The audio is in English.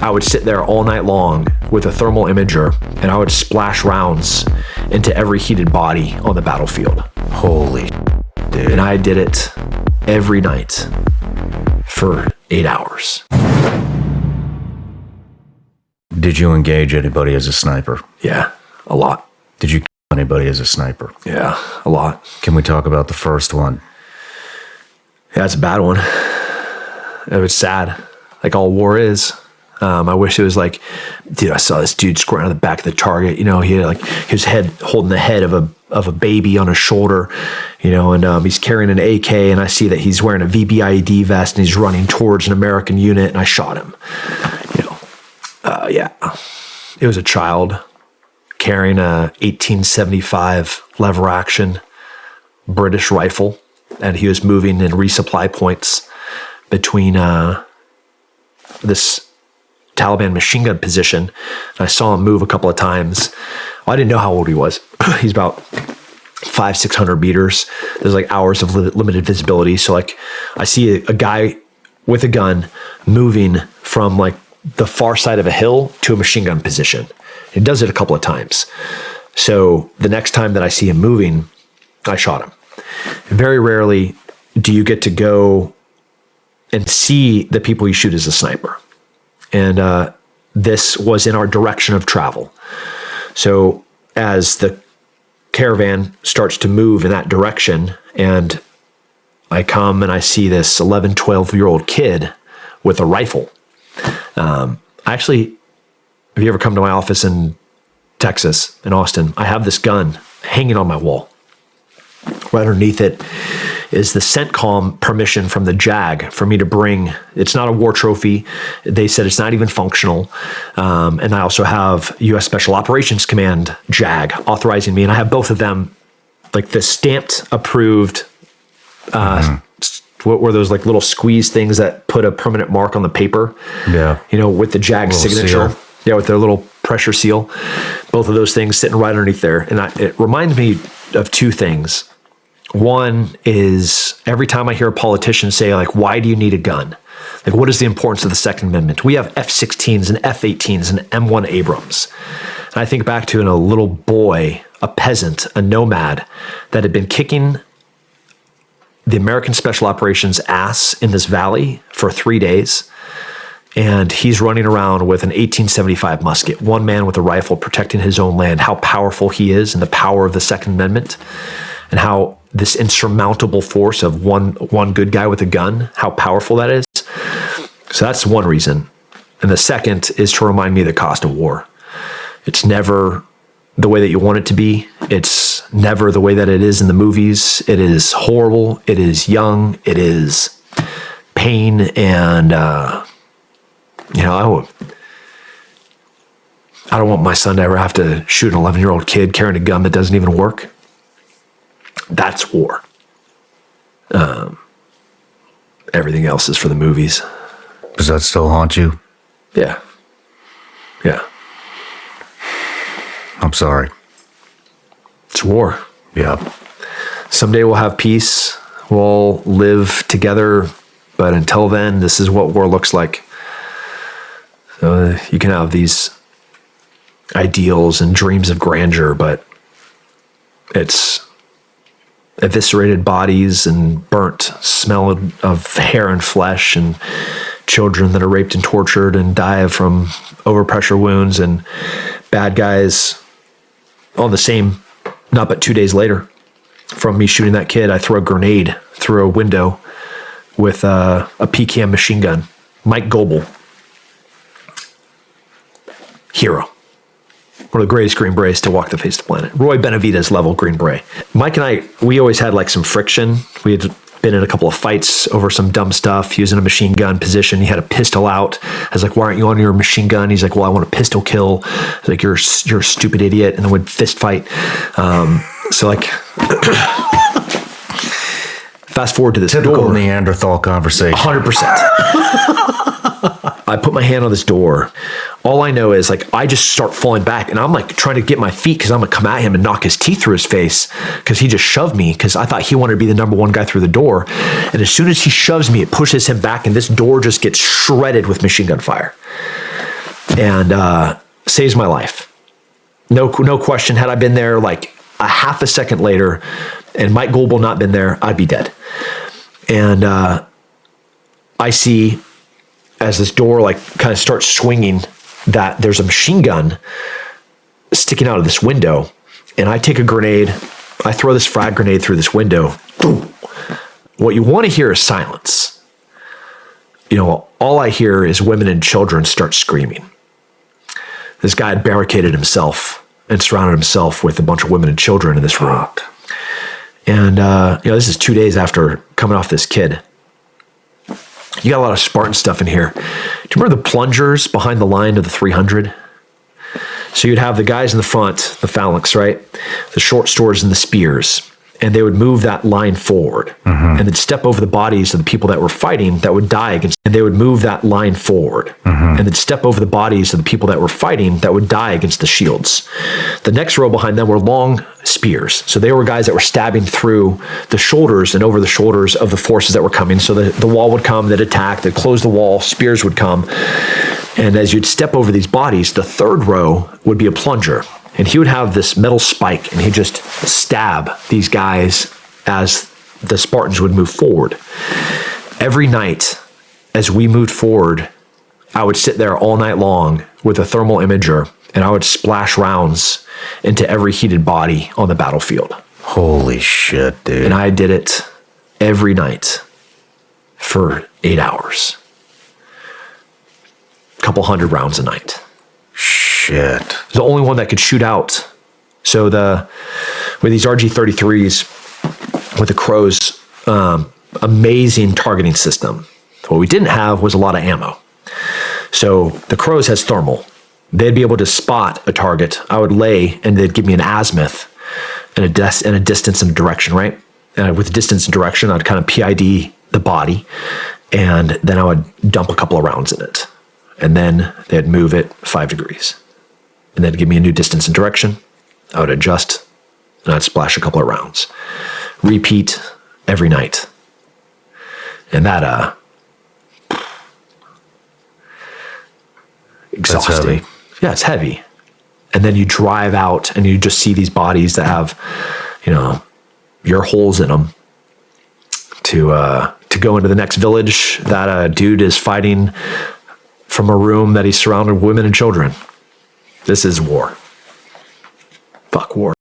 I would sit there all night long with a thermal imager, and I would splash rounds into every heated body on the battlefield. Holy dude. And I did it every night for 8 hours. Did you engage anybody as a sniper? Yeah, a lot. Did you kill anybody as a sniper? Yeah, a lot. Can we talk about the first one? Yeah, it's a bad one. It was sad, like all war is. I wish it was like, dude, I saw this dude square on the back of the target. You know, he had like his head holding the head of a baby on his shoulder, you know, and he's carrying an AK, and I see that he's wearing a VBIED vest and he's running towards an American unit, and I shot him. You know, yeah, it was a child carrying a 1875 lever action British rifle, and he was moving in resupply points between this Taliban machine gun position. And I saw him move a couple of times. Well, I didn't know how old he was. He's about 500-600 meters. There's like hours of limited visibility. So like I see a guy with a gun moving from like the far side of a hill to a machine gun position. He does it a couple of times. So the next time that I see him moving, I shot him. Very rarely do you get to go and see the people you shoot as a sniper. And this was in our direction of travel. So as the caravan starts to move in that direction, and I come and I see this 11, 12-year-old kid with a rifle. Actually, have you ever come to my office in Texas, in Austin? I have this gun hanging on my wall. Right underneath it is the CENTCOM permission from the JAG for me to bring. It's not a war trophy. They said it's not even functional. And I also have U.S. Special Operations Command JAG authorizing me. And I have both of them, like the stamped approved, what were those like little squeeze things that put a permanent mark on the paper? Yeah. You know, with the JAG signature. Seal. Yeah, with their little pressure seal. Both of those things sitting right underneath there. And it reminds me of two things. One is every time I hear a politician say, like, why do you need a gun? Like, what is the importance of the Second Amendment? We have F-16s and F-18s and M1 Abrams. And I think back to a little boy, a peasant, a nomad that had been kicking the American Special Operations ass in this valley for 3 days. And he's running around with an 1875 musket, one man with a rifle protecting his own land, how powerful he is and the power of the Second Amendment, and how this insurmountable force of one good guy with a gun, how powerful that is. So that's one reason. And the second is to remind me of the cost of war. It's never the way that you want it to be. It's never the way that it is in the movies. It is horrible. It is young. It is pain. And, you know, I don't want my son to ever have to shoot an 11-year-old kid carrying a gun that doesn't even work. That's war. Everything else is for the movies. Does that still haunt you? Yeah. Yeah. I'm sorry. It's war. Yeah. Someday we'll have peace. We'll live together. But until then, this is what war looks like. So you can have these ideals and dreams of grandeur, but it's eviscerated bodies and burnt smell of hair and flesh, and children that are raped and tortured and die from overpressure wounds, and bad guys on the same, not but 2 days later from me shooting that kid, I throw a grenade through a window with a PKM machine gun. Mike Goebel. Hero. One of the greatest Green Berets to walk the face of the planet. Roy Benavidez level Green Beret. Mike and I, we always had like some friction. We had been in a couple of fights over some dumb stuff. He was in a machine gun position. He had a pistol out. I was like, why aren't you on your machine gun? He's like, well, I want a pistol kill. I was like, you're a stupid idiot. And then we'd fist fight. So like, fast forward to this typical door. Neanderthal conversation. 100%. I put my hand on this door. All I know is like I just start falling back, and I'm like trying to get my feet because I'm gonna come at him and knock his teeth through his face because he just shoved me because I thought he wanted to be the number one guy through the door. And as soon as he shoves me, it pushes him back, and this door just gets shredded with machine gun fire. and saves my life. No question. Had I been there like a half a second later and Mike Goldwell not been there, I'd be dead. And I see as this door like kind of starts swinging that there's a machine gun sticking out of this window. And I take a grenade. I throw this frag grenade through this window. Boom. What you want to hear is silence. All I hear is women and children start screaming. This guy had barricaded himself and surrounded himself with a bunch of women and children in this room. And, this is 2 days after coming off this kid. You got a lot of Spartan stuff in here. Do you remember the plungers behind the line of the 300? So you'd have the guys in the front, the phalanx, right? The short swords and the spears. And they would move that line forward and then step over the bodies of the people that were fighting that would die against, and they would move that line forward and then step over the bodies of the people that were fighting that would die against the shields. The next row behind them were long spears. So they were guys that were stabbing through the shoulders and over the shoulders of the forces that were coming. So the wall would come, they'd attack, they'd close the wall, spears would come. And as you'd step over these bodies, the third row would be a plunger. And he would have this metal spike and he'd just stab these guys as the Spartans would move forward. Every night as we moved forward, I would sit there all night long with a thermal imager and I would splash rounds into every heated body on the battlefield. Holy shit, dude. And I did it every night for 8 hours. A couple hundred rounds a night. Shit. The only one that could shoot out. So with these RG-33s, with the Crow's amazing targeting system, what we didn't have was a lot of ammo. So the Crow's has thermal. They'd be able to spot a target. I would lay and they'd give me an azimuth and a distance and a direction, right? And with the distance and direction, I'd kind of PID the body and then I would dump a couple of rounds in it. And then they'd move it 5 degrees. And they'd give me a new distance and direction. I would adjust, and I'd splash a couple of rounds. Repeat every night. And that, exhausting. That's heavy. Yeah, it's heavy. And then you drive out, and you just see these bodies that have, your holes in them to go into the next village that a dude is fighting from a room that he's surrounded with women and children. This is war. Fuck war.